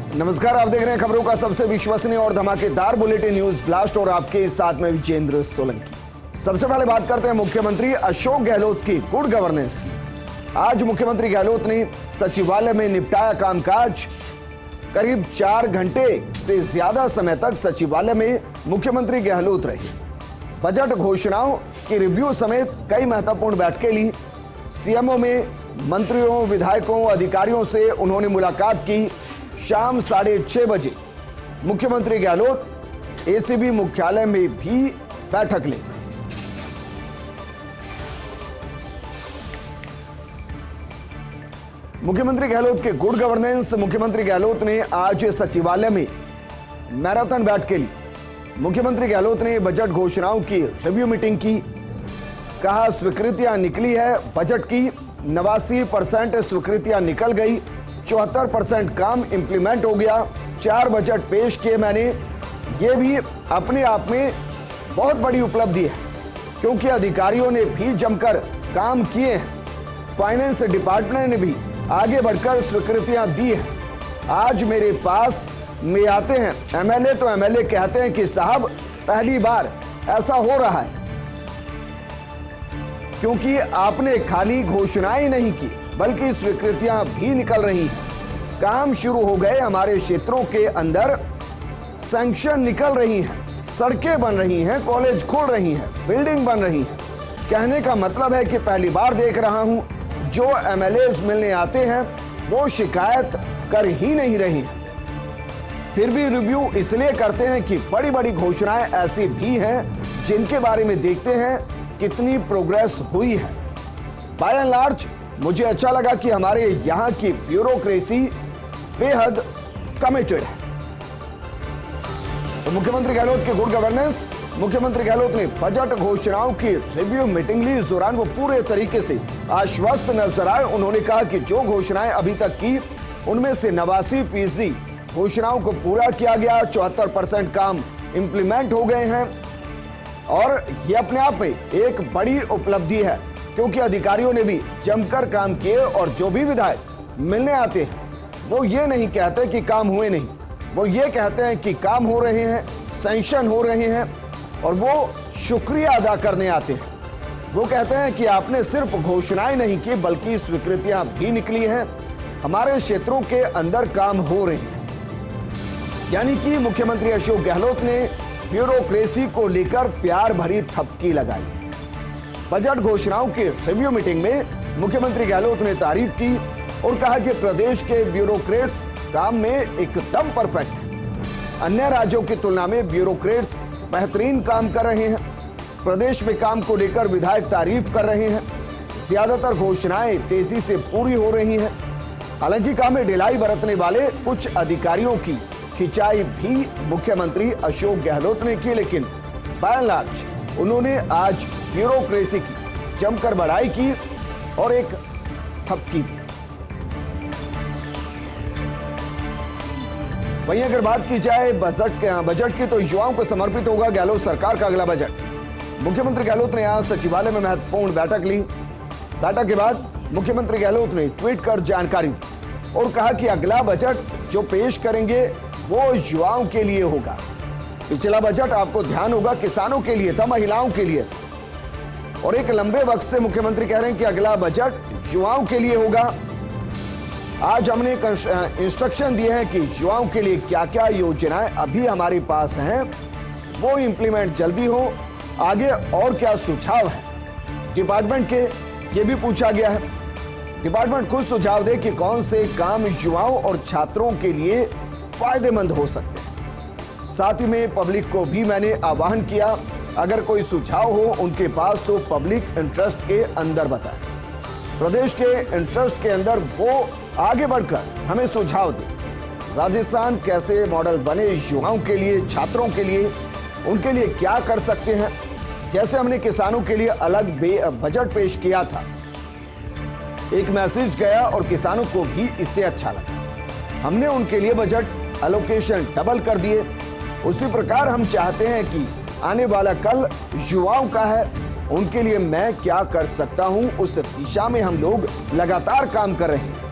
नमस्कार, आप देख रहे हैं खबरों का सबसे विश्वसनीय और धमाकेदार बुलेटिन न्यूज ब्लास्ट और आपके साथ में विजेंद्र सोलंकी। सबसे पहले बात करते हैं मुख्यमंत्री अशोक गहलोत की गुड गवर्नेंस की। आज मुख्यमंत्री गहलोत ने सचिवालय में निपटाया कामकाज। करीब 4 घंटे से ज्यादा समय तक सचिवालय में मुख्यमंत्री गहलोत रहे। बजट घोषणाओं की रिव्यू समेत कई महत्वपूर्ण बैठकें ली। सीएमओ में मंत्रियों, विधायकों, अधिकारियों से उन्होंने मुलाकात की। शाम 6:30 बजे मुख्यमंत्री गहलोत एसीबी मुख्यालय में भी बैठक ली। मुख्यमंत्री गहलोत के गुड गवर्नेंस। मुख्यमंत्री गहलोत ने आज सचिवालय में मैराथन बैठकें ली। मुख्यमंत्री गहलोत ने बजट घोषणाओं की रिव्यू मीटिंग की। कहा स्वीकृतियां निकली है। बजट की 89% स्वीकृतियां निकल गई। 74% काम इंप्लीमेंट हो गया। 4 बजट पेश किए मैंने। ये भी अपने आप में बहुत बड़ी उपलब्धि है, क्योंकि अधिकारियों ने भी जमकर काम किए हैं। फाइनेंस डिपार्टमेंट ने भी आगे बढ़कर स्वीकृतियां दी हैं। आज मेरे पास में आते हैं एमएलए, तो एमएलए कहते हैं कि साहब पहली बार ऐसा हो रहा है, क्योंकि आपने खाली घोषणाएं नहीं की बल्कि स्वीकृतियां भी निकल रही हैं। काम शुरू हो गए। हमारे क्षेत्रों के अंदर सैंक्शन निकल रही हैं, सड़कें बन रही हैं, कॉलेज खुल रही हैं, बिल्डिंग बन रही हैं। कहने का मतलब है कि पहली बार देख रहा हूं जो एमएलएस मिलने आते हैं वो शिकायत कर ही नहीं रही हैं। फिर भी रिव्यू इसलिए करते हैं कि बड़ी बड़ी घोषणाएं ऐसी भी हैं जिनके बारे में देखते हैं कितनी प्रोग्रेस हुई है। बाय एंड लार्ज मुझे अच्छा लगा कि हमारे यहां की ब्यूरोक्रेसी बेहद कमिटेड है। तो मुख्यमंत्री गहलोत के गुड गवर्नेंस। मुख्यमंत्री गहलोत ने बजट घोषणाओं की रिव्यू मीटिंग ली। इस दौरान वो पूरे तरीके से आश्वस्त नजर आए। उन्होंने कहा कि जो घोषणाएं अभी तक की उनमें से 89% घोषणाओं को पूरा किया गया। 74% काम इंप्लीमेंट हो गए हैं और ये अपने आप में एक बड़ी उपलब्धि है, क्योंकि अधिकारियों ने भी जमकर काम किए। और जो भी विधायक मिलने आते हैं वो ये नहीं कहते कि काम हुए नहीं, वो ये कहते हैं कि काम हो रहे हैं, सैंक्शन हो रहे हैं, और वो शुक्रिया अदा करने आते हैं। वो कहते हैं कि आपने सिर्फ घोषणाएं नहीं की बल्कि स्वीकृतियां भी निकली हैं। हमारे क्षेत्रों के अंदर काम हो रहे हैं। यानी कि मुख्यमंत्री अशोक गहलोत ने ब्यूरोक्रेसी को लेकर प्यार भरी थपकी लगाई। बजट घोषणाओं की रिव्यू मीटिंग में मुख्यमंत्री गहलोत ने तारीफ की और कहा कि प्रदेश के ब्यूरोक्रेट्स काम में एकदम परफेक्ट हैं। अन्य राज्यों की तुलना में ब्यूरोक्रेट्स बेहतरीन काम कर रहे हैं। प्रदेश में काम को लेकर विधायक तारीफ कर रहे हैं। ज्यादातर घोषणाएं तेजी से पूरी हो रही हैं। हालांकि काम में ढिलाई बरतने वाले कुछ अधिकारियों की खिंचाई भी मुख्यमंत्री अशोक गहलोत ने की, लेकिन बाय एंड लार्ज उन्होंने आज ब्यूरोक्रेसी की जमकर बढ़ाई की और एक थपकी दी। वहीं अगर बात की जाए बजट की, तो युवाओं को समर्पित होगा गहलोत सरकार का अगला बजट। मुख्यमंत्री गहलोत ने आज सचिवालय में महत्वपूर्ण बैठक ली। बैठक के बाद मुख्यमंत्री गहलोत ने ट्वीट कर जानकारी दी और कहा कि अगला बजट जो पेश करेंगे वो युवाओं के लिए होगा। पिछला बजट आपको ध्यान होगा किसानों के लिए था, महिलाओं के लिए था, और एक लंबे वक्त से मुख्यमंत्री कह रहे हैं कि अगला बजट युवाओं के लिए होगा। आज हमने इंस्ट्रक्शन दिए हैं कि युवाओं के लिए क्या क्या योजनाएं अभी हमारे पास हैं वो इंप्लीमेंट जल्दी हो। आगे और क्या सुझाव है डिपार्टमेंट के, ये भी पूछा गया है। डिपार्टमेंट खुद सुझाव दे कि कौन से काम युवाओं और छात्रों के लिए फायदेमंद हो सकते हैं। साथ ही में पब्लिक को भी मैंने आह्वान किया, अगर कोई सुझाव हो उनके पास तो पब्लिक इंटरेस्ट के अंदर बताएं। प्रदेश के इंटरेस्ट के अंदर वो आगे बढ़कर हमें सुझाव दे। राजस्थान कैसे मॉडल बने युवाओं के लिए, छात्रों के लिए, उनके लिए क्या कर सकते हैं। जैसे हमने किसानों के लिए अलग बजट पेश किया था, एक मैसेज गया और किसानों को भी इससे अच्छा लगा। हमने उनके लिए बजट एलोकेशन डबल कर दिए। उसी प्रकार हम चाहते हैं कि आने वाला कल युवाओं का है, उनके लिए मैं क्या कर सकता हूं, उस दिशा में हम लोग लगातार काम कर रहे हैं।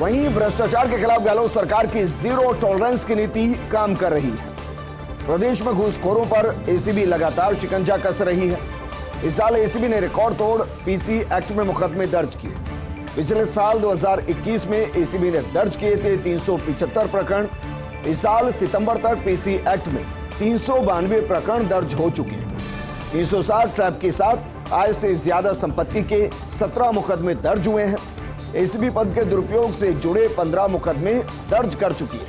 वहीं भ्रष्टाचार के खिलाफ गहलोत सरकार की जीरो टॉलरेंस की नीति काम कर रही है। प्रदेश में घूसखोरों पर एसीबी लगातार शिकंजा कस रही है। इस साल एसीबी ने रिकॉर्ड तोड़ पीसी एक्ट में मुकदमे दर्ज किए। पिछले साल 2021 में एसीबी ने दर्ज किए थे 375 प्रकरण। इस साल सितंबर तक पीसी एक्ट में 392 प्रकरण दर्ज हो चुके हैं। 360 ट्रैप के साथ आय से ज्यादा संपत्ति के 17 मुकदमे दर्ज हुए हैं। एसीबी पद के दुरुपयोग से जुड़े 15 मुकदमे दर्ज कर चुकी है।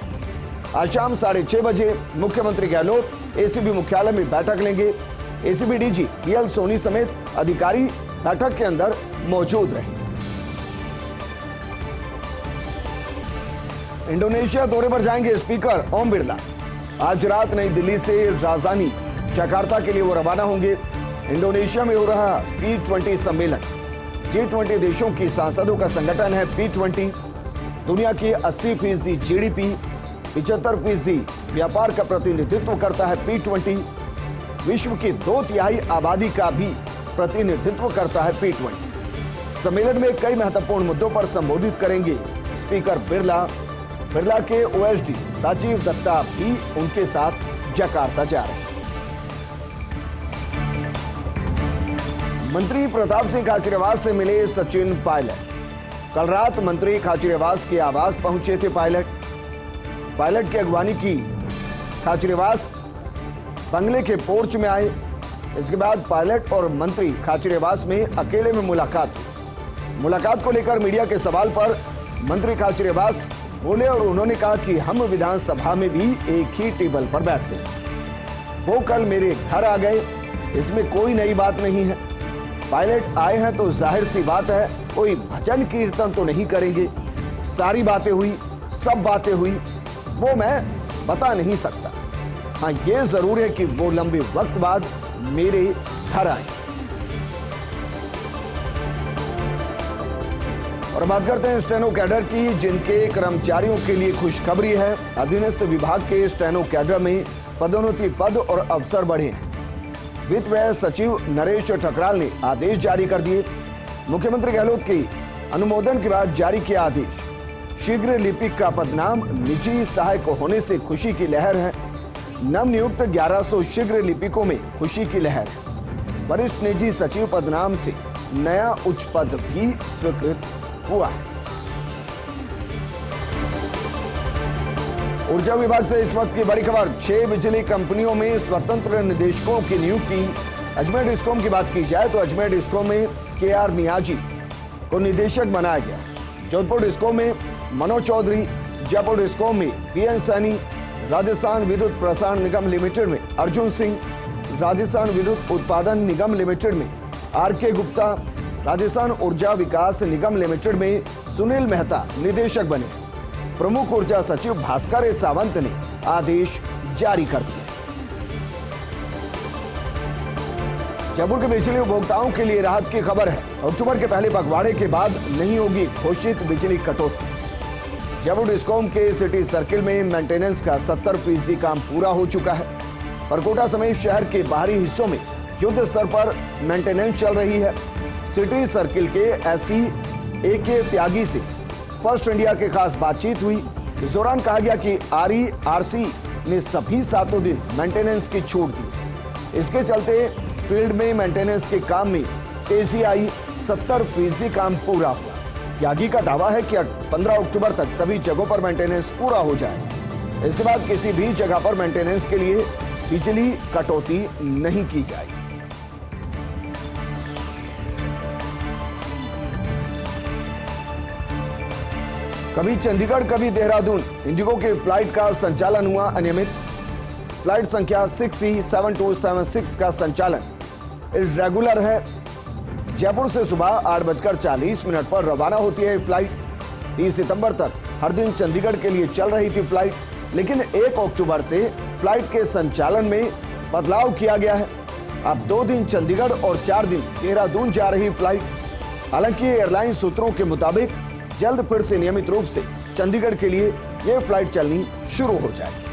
आज शाम 6:30 बजे मुख्यमंत्री गहलोत एसीबी मुख्यालय में बैठक लेंगे। एसीबी डीजी पीएल सोनी समेत अधिकारी बैठक के अंदर मौजूद रहेंगे। इंडोनेशिया दौरे पर जाएंगे स्पीकर ओम बिरला। आज रात नई दिल्ली से राजधानी जकार्ता के लिए वो रवाना होंगे। इंडोनेशिया में हो रहा P20 सम्मेलन G20 देशों की सांसदों का संगठन है। P20 दुनिया की 80% जीडीपी, 75% व्यापार का प्रतिनिधित्व करता है। P20 विश्व की 2/3 आबादी का भी प्रतिनिधित्व करता है। P20 सम्मेलन में कई महत्वपूर्ण मुद्दों पर संबोधित करेंगे स्पीकर बिरला। बिरला के ओएसडी राजीव दत्ता भी उनके साथ जकार्ता जा रहे हैं। मंत्री प्रताप सिंह खाचरियावास से मिले सचिन पायलट। कल रात मंत्री खाचरियावास के आवास पहुंचे थे पायलट की अगवानी की खाचरियावास बंगले के पोर्च में आए। इसके बाद पायलट और मंत्री खाचरियावास में अकेले में मुलाकात को लेकर मीडिया के सवाल पर मंत्री खाचरियावास बोले और उन्होंने कहा कि हम विधानसभा में भी एक ही टेबल पर बैठते हैं। वो कल मेरे घर आ गए, इसमें कोई नई बात नहीं है। पायलट आए हैं तो जाहिर सी बात है कोई भजन कीर्तन तो नहीं करेंगे। सारी बातें हुई, सब बातें हुई, वो मैं बता नहीं सकता। हाँ, ये जरूर है कि वो लंबे वक्त बाद मेरे घर आए। और बात करते हैं स्टेनो कैडर की, जिनके कर्मचारियों के लिए खुशखबरी है। अधीनस्थ विभाग के स्टेनो कैडर में पदोन्नति पद और अवसर बढ़े हैं। वित्त व्यय सचिव नरेश ठकराल ने आदेश जारी कर दिए। मुख्यमंत्री गहलोत के अनुमोदन के बाद जारी किया आदेश। शीघ्र लिपिक का पदनाम निजी सहायक होने से खुशी की लहर है। नवनियुक्त 1100 शीघ्र लिपिकों में खुशी की लहर है। वरिष्ठ निजी सचिव पदनाम से नया उच्च पद भी स्वीकृत हुआ है। ऊर्जा विभाग से इस वक्त की बड़ी खबर। 6 बिजली कंपनियों में स्वतंत्र निदेशकों की नियुक्ति। अजमेर डिस्कॉम की बात की जाए तो अजमेर डिस्कॉम में KR नियाजी को निदेशक बनाया गया। जोधपुर डिस्कॉम में मनोज चौधरी, जयपुर डिस्कॉम में PN सैनी, राजस्थान विद्युत प्रसारण निगम लिमिटेड में अर्जुन सिंह, राजस्थान विद्युत उत्पादन निगम लिमिटेड में RK गुप्ता, राजस्थान ऊर्जा विकास निगम लिमिटेड में सुनील मेहता निदेशक बने। प्रमुख ऊर्जा सचिव भास्कर सावंत ने आदेश जारी कर दिए। जयपुर के बिजली उपभोक्ताओं के लिए राहत की खबर है। अक्टूबर के पहले पखवाड़े के बाद नहीं होगी घोषित बिजली कटौती। जयपुर डिस्कॉम के सिटी सर्किल में मेंटेनेंस का 70% काम पूरा हो चुका है। परकोटा समेत शहर के बाहरी हिस्सों में युद्ध स्तर पर मेंटेनेंस चल रही है। सिटी सर्किल के SC AK त्यागी से फर्स्ट इंडिया के खास बातचीत हुई। इस दौरान कहा गया कि RERC ने सभी 7 दिन मेंटेनेंस की छूट दी। इसके चलते फील्ड में मेंटेनेंस के काम में तेजी आई। 70% काम पूरा हुआ। त्यागी का दावा है कि 15 अक्टूबर तक सभी जगहों पर मेंटेनेंस पूरा हो जाए। इसके बाद किसी भी जगह पर मेंटेनेंस के लिए बिजली कटौती नहीं की जाएगी। कभी चंडीगढ़ कभी देहरादून इंडिगो के फ्लाइट का संचालन हुआ अनियमित। फ्लाइट संख्या 6C7276 का संचालन इर्रेगुलर है। जयपुर से सुबह 8:40 पर रवाना होती है फ्लाइट। 30 सितंबर तक हर दिन चंडीगढ़ के लिए चल रही थी फ्लाइट, लेकिन 1 अक्टूबर से फ्लाइट के संचालन में बदलाव किया गया है। अब 2 दिन चंडीगढ़ और 4 दिन देहरादून जा रही फ्लाइट। हालांकि एयरलाइन सूत्रों के मुताबिक जल्द फिर से नियमित रूप से चंडीगढ़ के लिए यह फ्लाइट चलनी शुरू हो जाएगी।